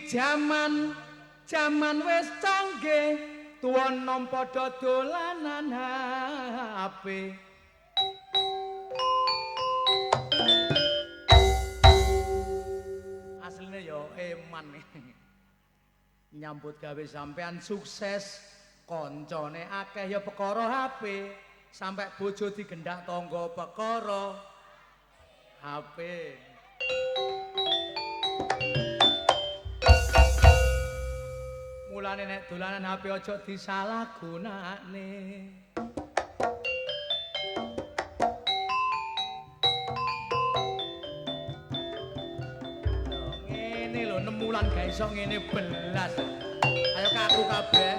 jaman wis canggih tuwa nom padha dolanan HP. Asline yo eman nyambut gawe sampean sukses koncone akeh ya perkara HP sampai bojo digendak tangga perkara HP. Mulane nek dolanan HP aja disalahgunakne. Ngene lho 6 wulan gak iso ngene belas. Ayo kaku kabeh.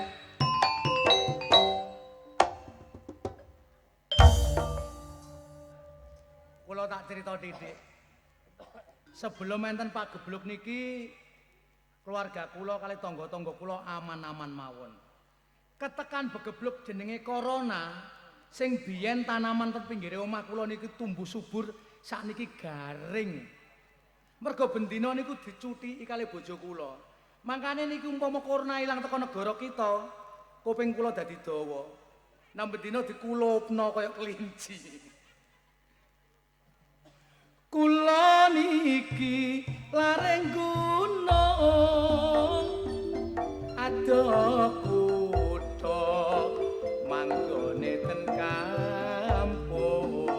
Kula tak cerita titik. Sebelum enten Pak Gebluk niki keluarga kula kali tangga-tangga kula aman-aman mawon. Ketekan begebluk jenenge corona, sing biyen tanaman ten pinggire omah kula niki tumbuh subur, sakniki garing. Mergo bendina niku dicuthiki kali bojo kula. Mangkane niki umpama corona ilang teko negara kita, kuping kula dadi dawa. Nang bendina dikulupno kaya kelinci. Kula niki lareng gunung adoh kutha manggone ten kampung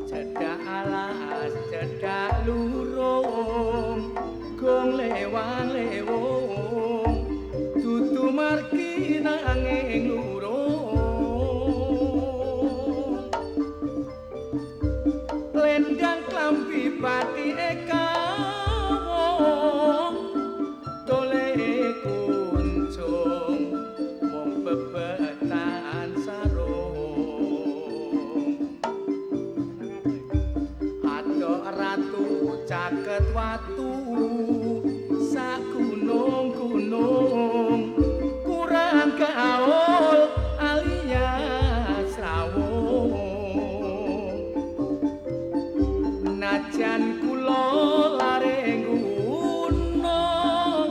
cedak alas cedak lurung gong lewang lewung dudu margi nanging lurung lendang klambi pati ekawong dole kuncung wong bebetan sarung adok ratu caket watu sak gunung-gunung kurang gaul alias rawung najan kula lareng gunung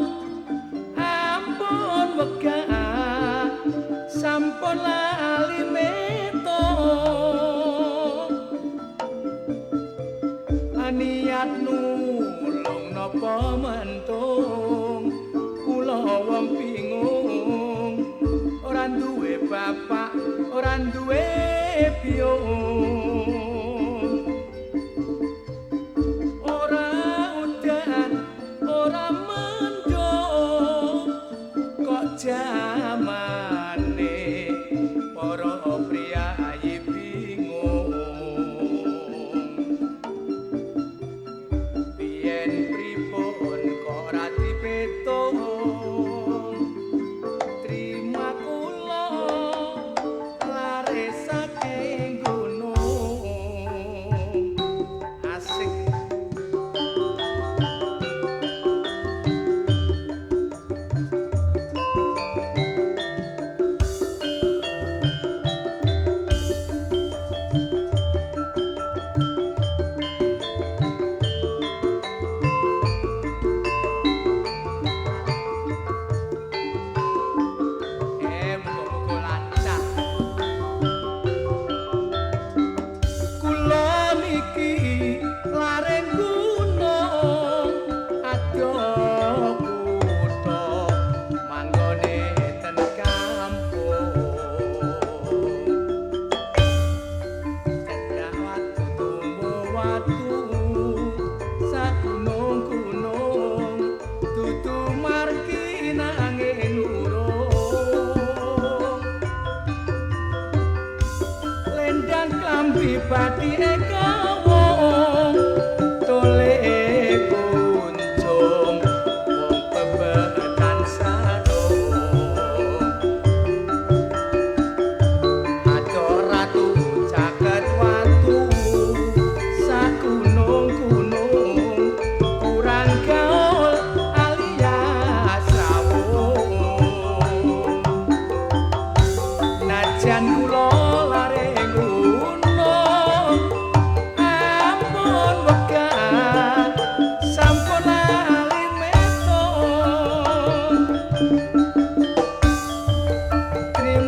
ampun wegah sampun lali metong niat nulung napa mentung kula wong bingung ora duwe bapak ora duwe biyung jamane para priyayi bingung biyen pripun kok ora dipetung trima kula lare saking gunung asik. Pati ekawong tole kuncung wong bebetan sarung adoh ratu caket watu sak gunung-gunung kurang gaul alias rawung najan kula lareng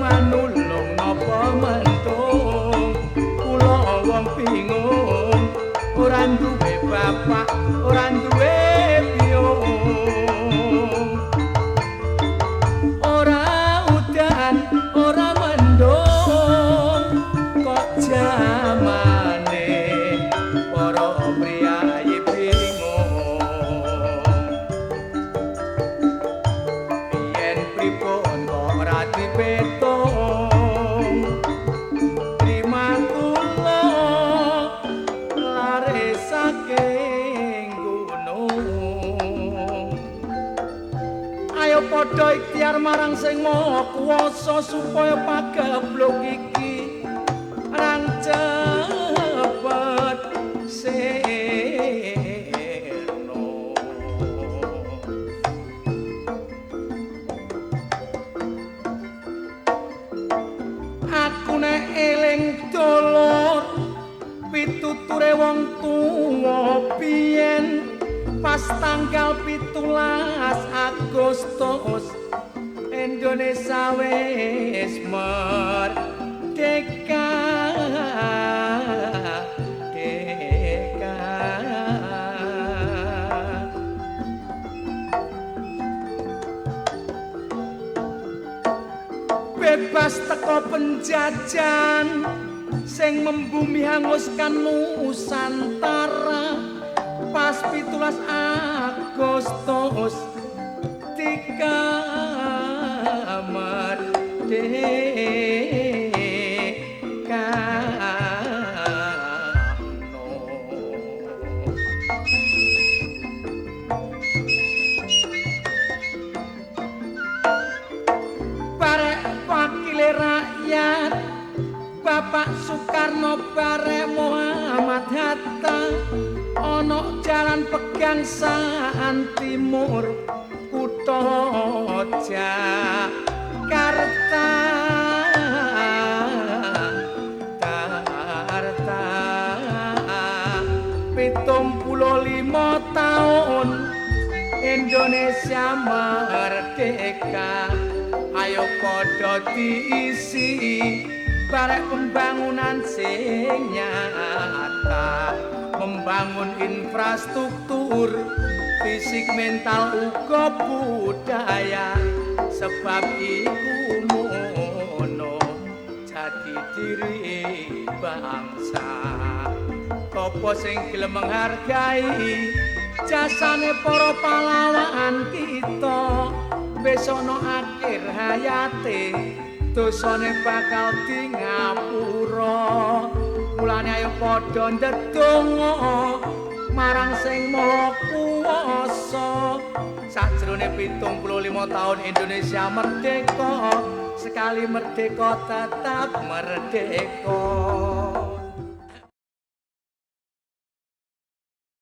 manulung napa mentung kula wong bingung ora duwe bapak ora duwe biyung ora udan ora mendung kok jamane para priyayi bingung yen pripun kok ora dipetung terima kula lare saking gunung ayo padha ikhtiar marang sing maha kuwasa supaya pagebluk iki rang cepet sirna aku nek eling dolor pituture wong tuwa biyen pas tanggal 17 Agustus Indonesia wis merdeka bebas teko penjajan sing membumi hanguskan Nusantara pas 17 Agustus tiga merdeka barek wakile rakyat Bapak Soekarno barek Muhammad Hatta ana jalan pegangsaan timur kutha Jakarta pitung puluh 5 tahun Indonesia merdeka ayo padha diisi barek pembangunan sing nyata membangun infrastruktur fisik mental uga budaya sebab iku mono jati diri bangsa apa sing gelem menghargai jasane para pahlawan kita besok no akhir hayate dosane bakal di ngapura mulane ayo padha ndedonga marang sing maha kuwasa sajrone 75 tahun Indonesia merdeka sekali merdeka tetap merdeka